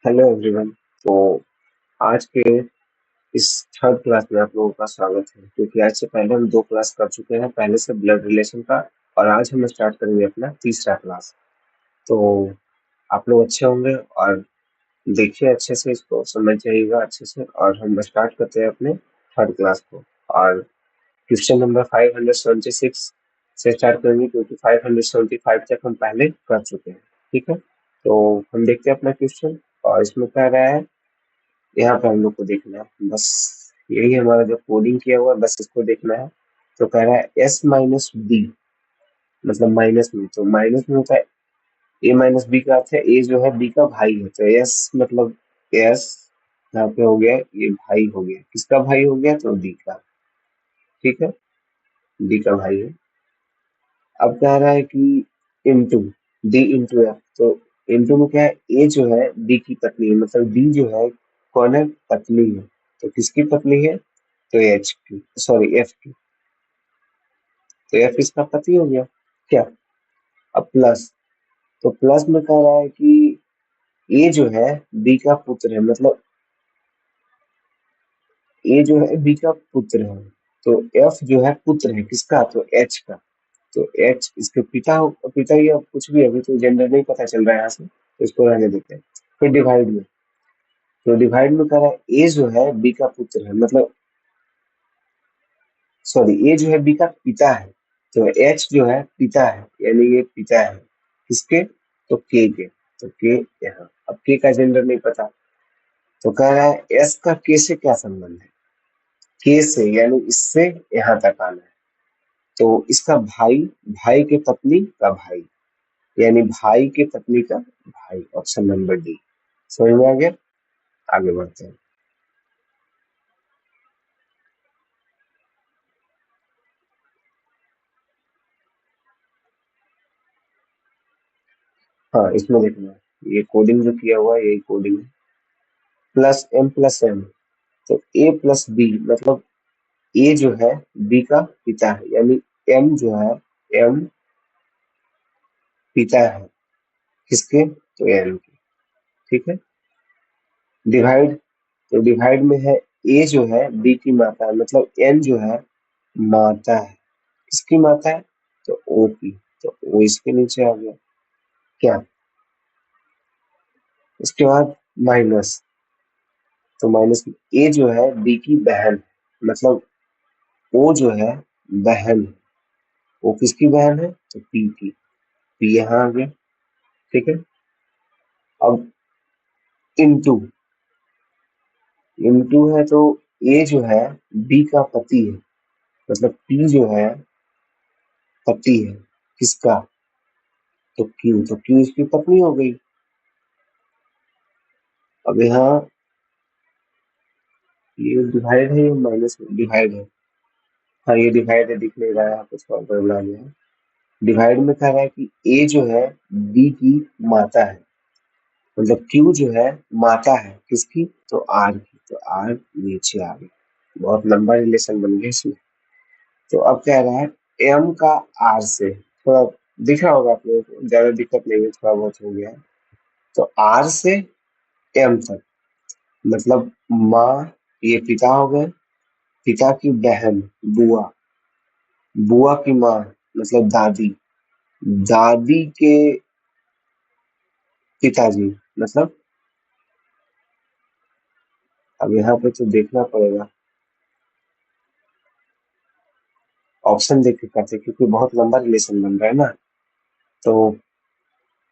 Hello everyone. तो आज के इस थर्ड क्लास में आप लोगों का स्वागत है, क्योंकि आज से पहले हम दो क्लास कर चुके हैं, पहले से ब्लड रिलेशन का, और आज हम स्टार्ट करेंगे अपना तीसरा क्लास। तो आप लोग अच्छे होंगे और देखिए अच्छे से, इसको समझ जाइएगा अच्छे से, और हम स्टार्ट करते हैं अपने थर्ड क्लास को। और क्वेश्चन नंबर 576 से स्टार्ट करेंगे, क्योंकि 575 तक हम पहले कर चुके हैं। ठीक है, तो हम देखते हैं अपना क्वेश्चन। और इसमें कह रहा है, यहाँ पे हम लोग को देखना है बस, यही हमारा जो कोडिंग किया हुआ है बस इसको देखना है। तो कह रहा है एस माइनस बी, मतलब माइनस में, तो माइनस में होता है ए माइनस बी का अर्थ है ए जो है बी का भाई है, तो एस मतलब एस यहाँ पे हो गया, ये भाई हो गया, किसका भाई हो गया, तो डी का। ठीक है, डी का भाई है। अब कह रहा है कि इंटू डी इंटू एफ, तो इंटू में क्या है, ए जो है डी की पत्नी है, मतलब डी जो है कौन है, पत्नी है। तो किसकी पत्नी है, तो एच की, सॉरी एफ की। तो एफ इसका पति हो गया क्या। अब प्लस, तो प्लस में कह रहा है कि ए जो है बी का पुत्र है, मतलब ए जो है बी का पुत्र है। तो एफ जो है पुत्र है किसका, तो एच का। तो एच इसके पिता पिता या कुछ भी, अभी तो जेंडर नहीं पता चल रहा है यहाँ से, तो इसको रहने देते हैं। फिर डिवाइड में, तो डिवाइड में कह रहा है ए जो है बी का पुत्र है, मतलब सॉरी ए जो है बी का पिता है। तो एच जो है पिता है, यानी ये पिता है किसके, तो के। तो के यहाँ, अब के का जेंडर नहीं पता, तो कह रहा है एस का के से क्या संबंध है, के से यानी इससे यहाँ तक आना है। तो इसका भाई, भाई के पत्नी का भाई, यानी भाई के पत्नी का भाई, ऑप्शन नंबर डी। समझ में आ गया, आगे बढ़ते हैं। हाँ, इसमें देखना है, ये कोडिंग जो किया हुआ है यही कोडिंग है। प्लस एम, तो ए प्लस बी, मतलब ए जो है बी का पिता है, यानी एम जो है, एम पिता है किसके, तो एम के। ठीक है, डिवाइड, तो डिवाइड में है ए जो है बी की माता है, मतलब एन जो है माता है, किसकी माता है, तो ओ की। तो ओ इसके नीचे आ गया क्या। उसके बाद माइनस, तो माइनस ए जो है बी की बहन, मतलब ओ जो है बहन, ओ किसकी बहन है, तो पी की। पी यहाँ आ गया। ठीक है, अब इनटू, इनटू है तो ए जो है बी का पति है, मतलब पी जो है पति है किसका, तो क्यू इसकी पत्नी हो गई। अब यहाँ ये डिवाइड है, ये माइनस डिवाइड है। हाँ, ये डिवाइड है, दिख नहीं रहा है, यहाँ कुछ और बदला गया है। डिवाइड में कह रहा है कि ए जो है बी की माता है, मतलब क्यू जो है माता है किसकी, तो आर की। तो आर नीचे आ गई, बहुत लंबा रिलेशन बन गया इसमें। तो अब कह रहा है एम का आर से, थोड़ा दिख रहा होगा आप लोगों को, ज्यादा दिक्कत नहीं है, थोड़ा बहुत हो गया है। तो आर से एम तक, मतलब माँ, ये पिता हो गए, पिता की बहन बुआ, बुआ की माँ मतलब दादी, दादी के पिताजी, मतलब अब यहाँ पे तो देखना पड़ेगा, ऑप्शन देख के करते, क्योंकि बहुत लंबा रिलेशन बन रहा है ना। तो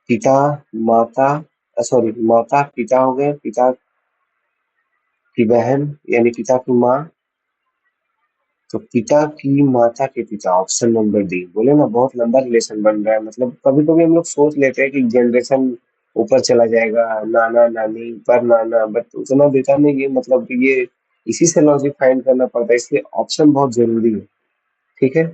पिता, माता, सॉरी माता पिता हो गए, पिता की बहन यानी पिता की माँ, तो पिता की माता के पिता, ऑप्शन नंबर डी। बोले ना, बहुत लंबा रिलेशन बन रहा है, मतलब कभी कभी हम लोग सोच लेते हैं कि जनरेशन ऊपर चला जाएगा, नाना नानी पर नाना, बट उतना देता नहीं है, मतलब कि ये इसी से लॉजिक फाइंड करना पड़ता है, इसलिए ऑप्शन बहुत जरूरी है। ठीक है,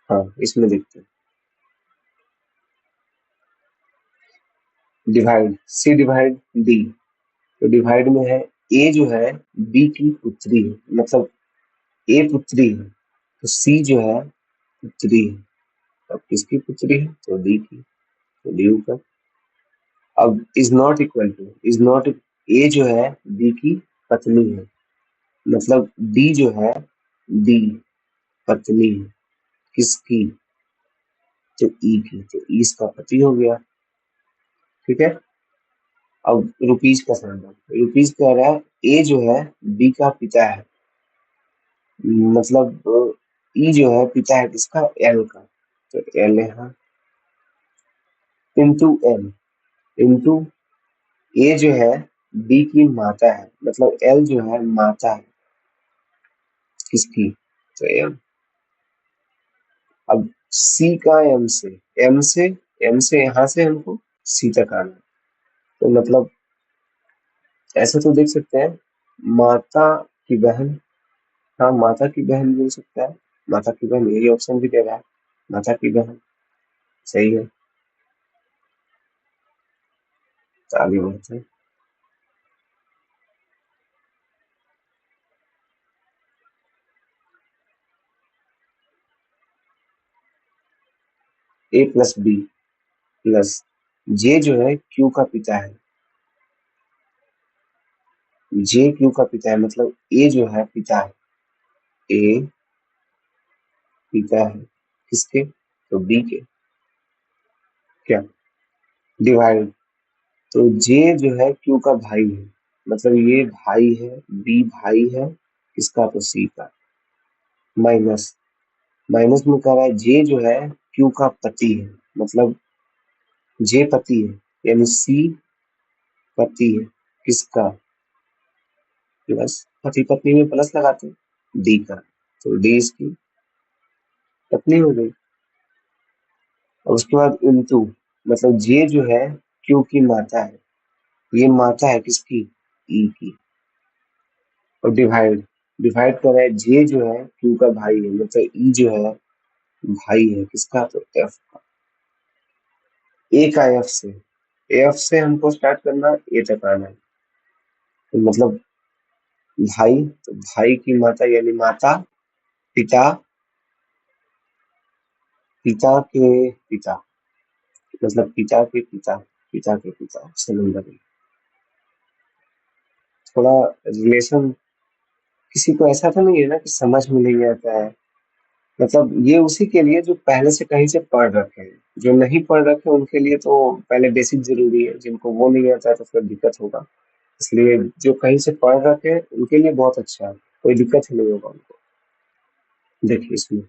हाँ इसमें देखते हैं, डिवाइड सी डिवाइड डी। तो डिवाइड में है ए जो है बी की पुत्री है, मतलब ए पुत्री है, तो सी जो है पुत्री है। अब किसकी पुत्री है? तो डी की। तो डी ऊपर। अब is not equal to, is not, a जो है डी की पत्नी है, मतलब डी जो है, डी पत्नी है किसकी? तो ई की। तो ई इसका पति हो गया। ठीक है। अब रुपीज का सैंपल, रुपीज कह रहा है ए जो है बी का पिता है, मतलब ई जो है पिता है किसका? एल का। तो एल यहाँ इंटू एल, इंटू ए जो है बी की माता है, मतलब एल जो है माता है किसकी? तो एम। अब सी का एम से, एम से, एम से यहां से हमको सी तक आना है। तो मतलब ऐसे तो देख सकते हैं, माता की बहन, हाँ माता की बहन बोल सकता है, माता की बहन, यही ऑप्शन भी दे रहा है, माता की बहन। सही है। तो आगे बढ़ते हैं। ए प्लस बी प्लस जे जो है क्यू का पिता है, जे क्यू का पिता है, मतलब ए जो है पिता है, ए पिता है किसके? तो बी के। क्या? डिवाइड। तो जे जो है क्यू का भाई है, मतलब ये भाई है, बी भाई है किसका? तो सी का। माइनस, माइनस में कह रहा है जे जो है क्यू का पति है, मतलब जे पति है, यानी सी पति है किसका? प्लस, पति पत्नी में प्लस लगाते हैं, डी का। तो डी इसकी पत्नी हो गई। और उसके बाद इंटू, मतलब जे जो है क्यू की माता है, ये माता है किसकी? ई की। और डिवाइड, डिवाइड कर रहा है जे जो है क्यू का भाई है, मतलब ई जो है भाई है किसका? तो एफ का। ए का एफ से, एफ से हमको स्टार्ट करना, ए तक आना है। तो मतलब भाई, तो भाई की माता यानी माता, पिता, पिता के पिता, मतलब पिता के पिता, पिता के पिता समुंदर में। थोड़ा रिलेशन, किसी को ऐसा तो नहीं है ना कि समझ में नहीं आता है, मतलब ये उसी के लिए जो पहले से कहीं से पढ़ रखे हैं, जो नहीं पढ़ रखे उनके लिए तो पहले बेसिक जरूरी है, जिनको वो नहीं आता है तो फिर दिक्कत होगा। इसलिए जो कहीं से पढ़ रखे हैं उनके लिए बहुत अच्छा है, कोई दिक्कत ही नहीं होगा उनको। देखिए इसमें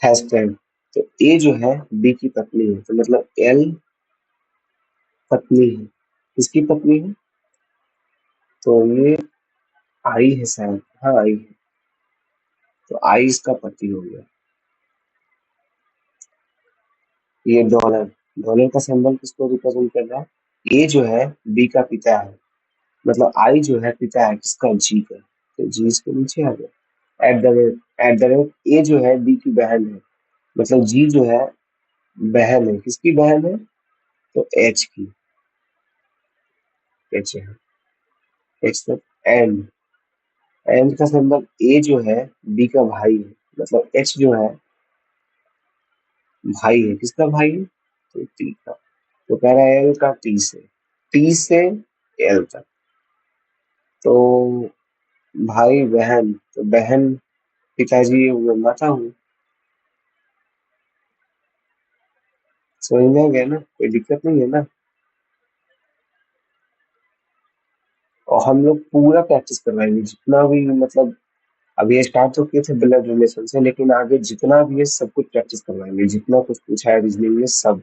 हैशटैग, तो ए जो है बी की पत्नी है, तो मतलब एल पत्नी है, किसकी पत्नी है? तो ये आई है शायद, हाँ आई है। तो आई इसका पति हो गया। ये डॉलर, डॉलर का सिंबल किसको रिप्रेजेंट कर रहा है? ए जो है बी का पिता है, मतलब आई जो है पिता है किसका? जी का। तो जी इसके नीचे आ गया। At the rate, at the rate A जो है बी की बहन है, मतलब जी जो है बहन है, किसकी बहन है? तो एच की। एच है, एच तक। एंड, एंड का सिंबल ए जो है बी का भाई है, मतलब एच जो है भाई है, किसका भाई है? तो टी का। तो कह रहा है एल का टी से एल तक। तो भाई बहन, तो बहन पिताजी हुए, माता हुई। समझ में आ गया ना? कोई दिक्कत नहीं है ना? और हम लोग पूरा प्रैक्टिस करवाएंगे जितना भी, मतलब अब ये स्टार्ट तो किए थे ब्लड रिलेशन से, लेकिन आगे जितना भी है सब कुछ प्रैक्टिस करवाएंगे, जितना कुछ पूछा है रीजनिंग में सब।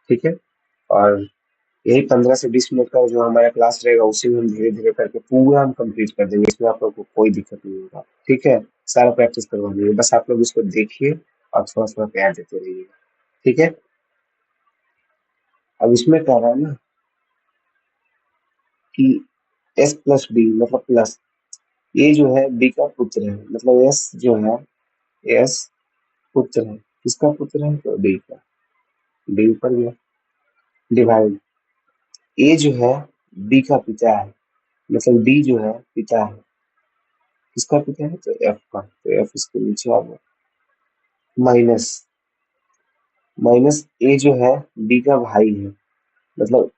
ठीक है। और यही 15 से 20 मिनट का जो हमारा क्लास रहेगा उसी में हम धीरे धीरे करके पूरा हम कंप्लीट कर देंगे, इसमें आप लोग को कोई दिक्कत नहीं होगा। ठीक है। सारा प्रैक्टिस करवा देंगे, बस आप लोग इसको देखिए और थोड़ा थोड़ा प्यार देते रहिए। ठीक है। अब इसमें क्या रहा है ना कि एस प्लस बी मतलब प्लस, ये जो है बी का पुत्र है, मतलब एस जो है, एस पुत्र है, किसका पुत्र है? तो डी का। डी ऊपर गया। डिवाइड, ए जो है बी का पिता है, मतलब डी जो है पिता है, किसका पिता है, तो एफ का, तो एफ इसके नीचे आ गया। माइनस माइनस ए जो है बी का भाई है, मतलब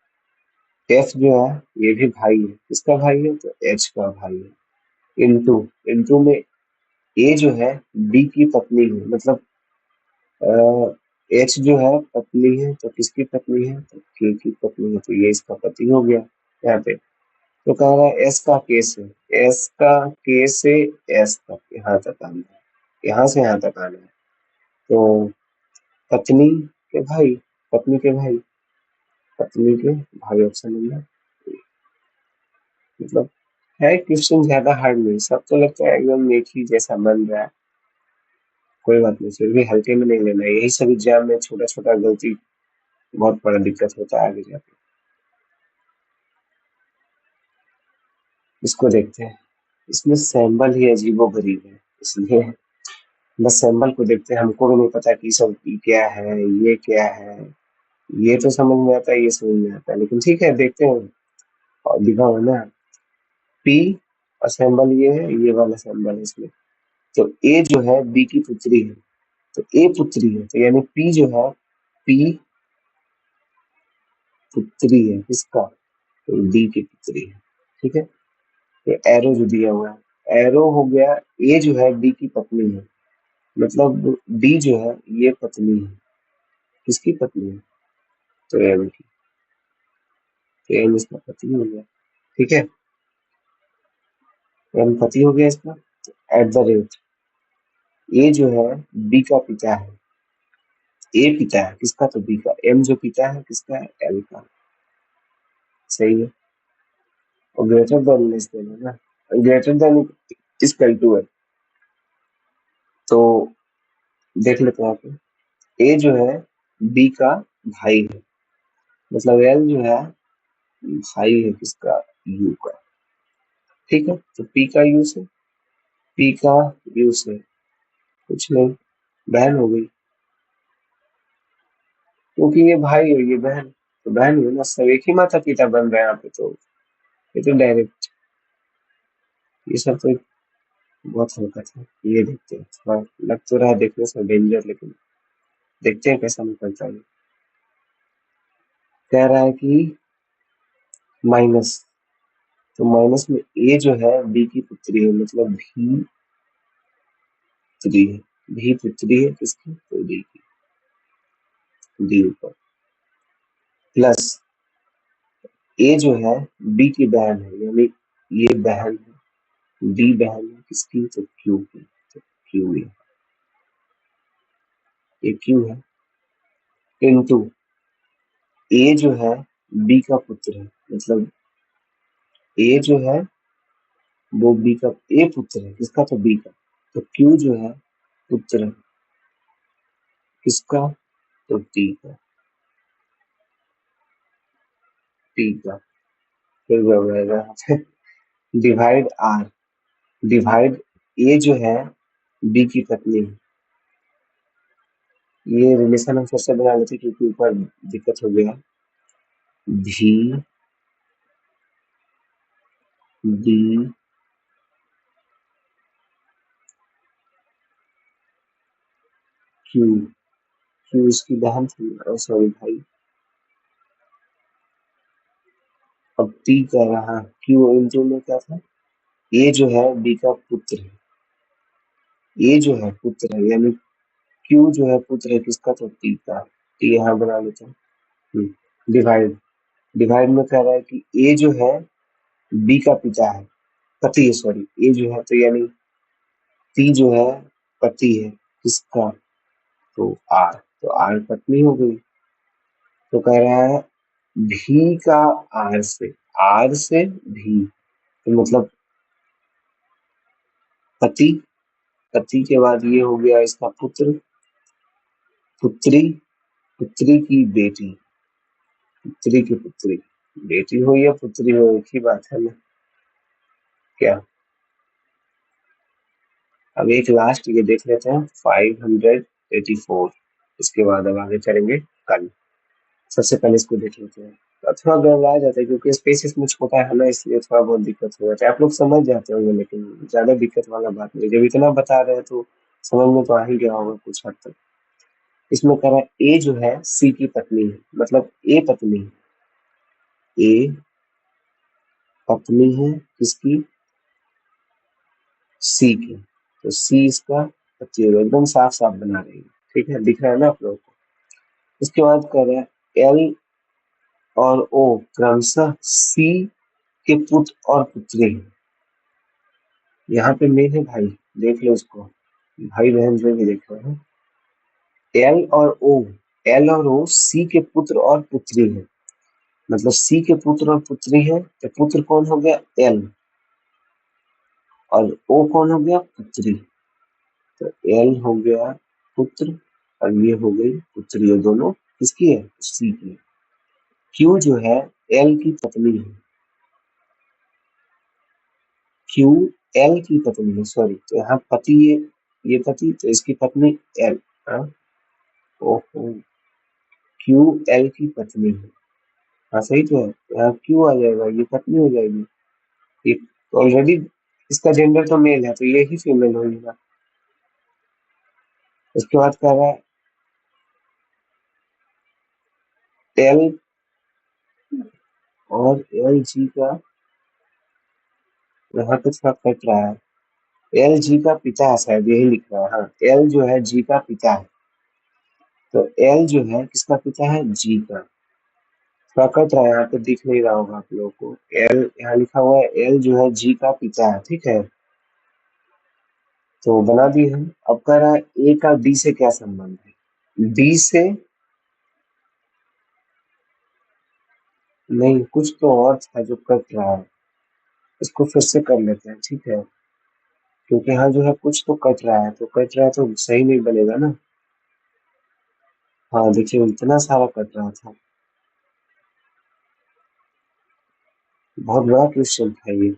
एफ जो है ये भी भाई है, किसका भाई है, तो एच का भाई है। इनटू इनटू में ए जो है बी की पत्नी है, मतलब एच जो है पत्नी है, तो किसकी पत्नी है, तो के की पत्नी है, तो ये इसका पति हो गया यहाँ पे। तो कह रहा है एस का केस है, एस का के से एस तक यहाँ तक आना है, यहाँ से यहाँ तक आना है। तो पत्नी के भाई, पत्नी के भाई, पत्नी के भाई, ऑप्शन नंबर, मतलब है क्वेश्चन ज्यादा हार्ड नहीं, सब तो लगता है एकदम एक ही जैसा बन रहा है। कोई बात नहीं, फिर भी हल्के में नहीं लेना है, यही सब एग्जाम में छोटा छोटा गलती बहुत बड़ा दिक्कत होता है आगे जाके। इसको देखते हैं, इसमें सैंबल ही अजीबो गरीब है, इसलिए बस सैंबल को देखते हैं। हमको भी नहीं पता कि सब क्या है, ये क्या है, ये तो समझ में आता है, ये समझ में आता है, लेकिन ठीक है देखते हैं। और लिखा हुआ है ना पी, और सैंबल ये है, ये वाला सैंबल है इसमें। तो ए जो है बी की पुत्री है, तो ए पुत्री है, तो यानी पी जो है, पी पुत्री है किसका, तो डी की पुत्री है। ठीक है, ये एरो जो दिया हुआ है, एरो हो गया, ए जो है डी की पत्नी है, मतलब डी जो है ये पत्नी है, किसकी पत्नी है, तो एम की, तो एम इसका पति हो गया। ठीक है, एम पति हो गया इसका। एट द रेट ए जो है बी का पिता है, ए पिता है किसका, तो बी का, एम जो पिता है किसका है, एल का। सही है, और ग्रेटर देन लेस देन है ना, ग्रेटर देन इक्वल टू है, तो देख लेते हैं यहाँ पे। ए जो है बी का भाई है, मतलब एल जो है भाई है किसका, यू का। ठीक है, तो पी का यू से, पी का यू से कुछ नहीं, बहन हो गई, क्योंकि ये भाई है ये बहन, तो बहन हुई ना, सब एक ही माता पिता बन रहे हैं यहाँ पे, तो ये तो डायरेक्ट, ये सब तो बहुत हल्का था। ये देखते हैं, थोड़ा लग तो रहा है देखने से डेंजर, लेकिन देखते हैं कैसा निकलता है। कह रहा है कि माइनस, तो माइनस में ए जो है बी की पुत्री है, मतलब भी पुत्री है, भी पुत्री है किसकी, तो डी की, डी ऊपर, प्लस ए जो है बी की बहन है, यानी ये बहन है, डी बहन है किसकी, तो क्यू की, तो क्यू ये क्यू है, इनटू ए जो है बी का पुत्र है, मतलब ए जो है वो बी का, ए पुत्र है किसका, तो बी का, तो क्यू जो है पुत्र है किसका, तो टी का, टी का। फिर रहेगा डिवाइड आर, डिवाइड ए जो है बी की पत्नी है, ये रिलेशन हम फिर से बना लेते क्योंकि ऊपर दिक्कत हो गया। भी डी क्यू, क्यू इसकी बहन थी, सॉरी भाई, अब टी कह रहा, क्यू इंटू में क्या था, ए जो है बी का पुत्र है, ए जो है पुत्र है, यानी क्यू जो है पुत्र है किसका, तो टी का, टी यहाँ बना लेते हैं। डिवाइड, डिवाइड में कह रहा है कि ए जो है बी का पिता है, पति है, सॉरी ए जो है, तो यानी टी जो है पति है किसका, तो आर, तो आर पत्नी हो गई। तो कह रहा है भी का आर से, आर से भी, तो मतलब पति, पति के बाद ये हो गया इसका पुत्र, पुत्री, पुत्री की बेटी, पुत्री की पुत्री, बेटी हो या पुत्री हो एक ही बात है ना, क्या। अब एक लास्ट ये देख लेते हैं 584, इसके बाद अब आगे चलेंगे कल। सबसे पहले इसको देख लेते हैं। थोड़ा गड़बड़ा जाता है क्योंकि स्पेस में छोटा है ना, इसलिए थोड़ा बहुत दिक्कत हो जाता है। आप लोग समझ जाते होंगे, लेकिन ज्यादा दिक्कत वाला बात नहीं। जब इतना बता रहे हैं तो समझ में तो आ ही गया होगा कुछ हद तक। इसमें कह रहा है ए जो है सी की पत्नी है, मतलब ए पत्नी है, ए पत्नी है किसकी, सी की। तो सी इसका पति होगा, एकदम साफ साफ बना रही है। ठीक है, दिख रहा है ना आप लोगों को। इसके बाद कह रहा है एल और ओ क्रमशः सी के पुत्र और पुत्री हैं। यहाँ पे मैं है भाई, देख लो इसको, भाई बहन जो भी देख रहे हैं। एल और ओ, एल और ओ सी के पुत्र और पुत्री हैं, मतलब सी के पुत्र और पुत्री है। तो पुत्र कौन हो गया, एल, और ओ कौन हो गया, पुत्री। तो एल हो गया पुत्र और ये हो गई पुत्री, ये दोनों किसकी है, सी की। क्यू जो है एल की पत्नी है, क्यू एल की पत्नी है, सॉरी। तो यहाँ पति, ये पति, तो इसकी पत्नी एल। हाँ, ओहो, क्यू एल की पत्नी है। हाँ सही तो है, यहाँ क्यू आ जाएगा, ये पत्नी हो जाएगी। ये ऑलरेडी इसका जेंडर तो मेल है, तो ये ही फीमेल होगी ना। उसके बाद कह रहा है एल और एल जी का, यहाँ पे थोड़ा कट रहा है। एल जी का पिता है, शायद यही लिख रहा है। हाँ, एल जो है जी का पिता है। तो एल जो है किसका पिता है, जी का। थोड़ा कट रहा है, यहाँ पे दिख नहीं रहा होगा आप लोगों को। एल यहाँ लिखा हुआ है, एल जो है जी का पिता है, ठीक है। तो बना दिए हम। अब कह रहा है ए का डी से क्या संबंध है, डी से नहीं, कुछ तो और था जो कट रहा है। इसको फिर से कर लेते हैं, ठीक है, क्योंकि यहाँ जो है कुछ तो कट रहा है, तो कट रहा है तो सही नहीं बनेगा ना। हाँ देखिए, इतना सारा कट रहा था, बहुत बड़ा क्वेश्चन था ये।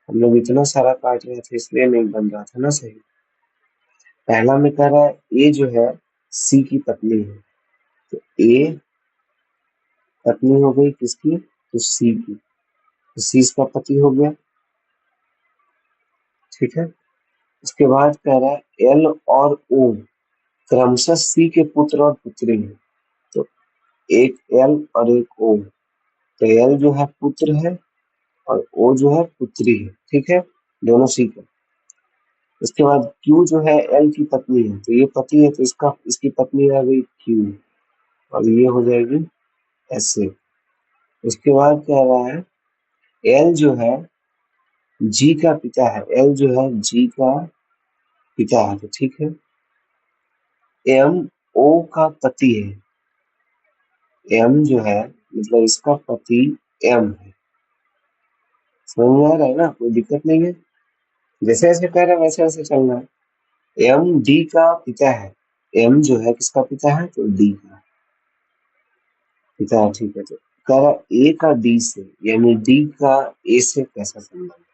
हम लोग इतना सारा काट रहे थे, इसलिए नहीं बन रहा था ना सही। पहला में कह रहा है ए जो है सी की पत्नी है। तो ए पत्नी हो गई किसकी, तो सी की। तो सी इसका पति हो गया, ठीक है। उसके बाद कह रहा है एल और ओ क्रमशः सी के पुत्र और पुत्री हैं। तो एक एल और एक ओ। तो एल जो है पुत्र है और ओ जो है पुत्री है, ठीक है, दोनों सी के। उसके बाद क्यू जो है एल की पत्नी है, तो ये पति है, तो इसका इसकी पत्नी आ गई क्यू, और ये हो जाएगी ऐसे। उसके बाद कह रहा है एल जो है जी का पिता है, एल जो है जी का पिता है, तो ठीक है। एम ओ का पति है, एम जो है मतलब इसका पति एम है। समझ में आ रहा है ना, कोई दिक्कत नहीं है। जैसे जैसे कह रहा है वैसे वैसे चलना है। एम डी का पिता है, एम जो है किसका पिता है, तो डी का पिता है, ठीक है। तो कह रहा ए का डी से, यानी डी का ए से कैसा संबंध है।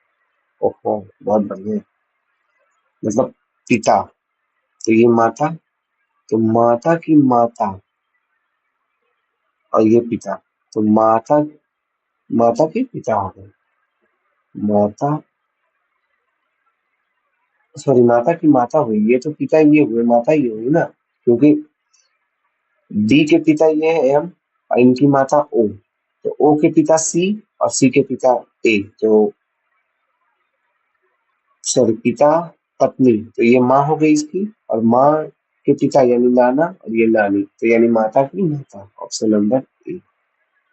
ओहो, बहुत बढ़िया, मतलब पिता, तो ये माता, तो माता की माता, और ये पिता, तो माता, माता के पिता हो गए, माता, सॉरी माता की माता हुई, ये तो पिता ये हुए, माता ये हुई ना, क्योंकि डी के पिता ये है एम और इनकी माता ओ। तो ओ के पिता सी और सी के पिता ए, तो सॉरी पिता पत्नी, तो ये माँ हो गई इसकी, और माँ के पिता यानी नाना, और ये नानी, तो यानी माता की माता, ऑप्शन नंबर ए।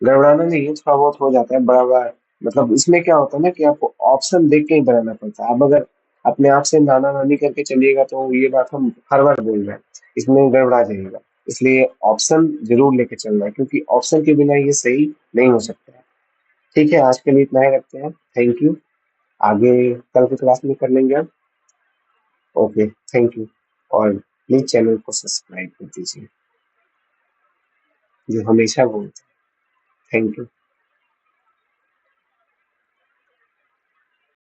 गड़बड़ाना नहीं है, थोड़ा बहुत हो जाता है, बड़ा बड़ा मतलब इसमें क्या होता है ना कि आपको ऑप्शन देख के ही बनाना पड़ता है। अब अगर अपने आप से नाना नानी करके चलिएगा तो ये बात हम हर बार बोल रहे हैं, इसमें गड़बड़ा जाएगा। इसलिए ऑप्शन जरूर लेके चलना है, क्योंकि ऑप्शन के बिना ये सही नहीं हो सकता है। ठीक है, आज के लिए इतना ही रखते हैं, थैंक यू। आगे कल की क्लास में कर लेंगे हम। Okay, thank you. और प्लीज चैनल को सब्सक्राइब कर दीजिए, जो हमेशा बोलते हैं। Thank you.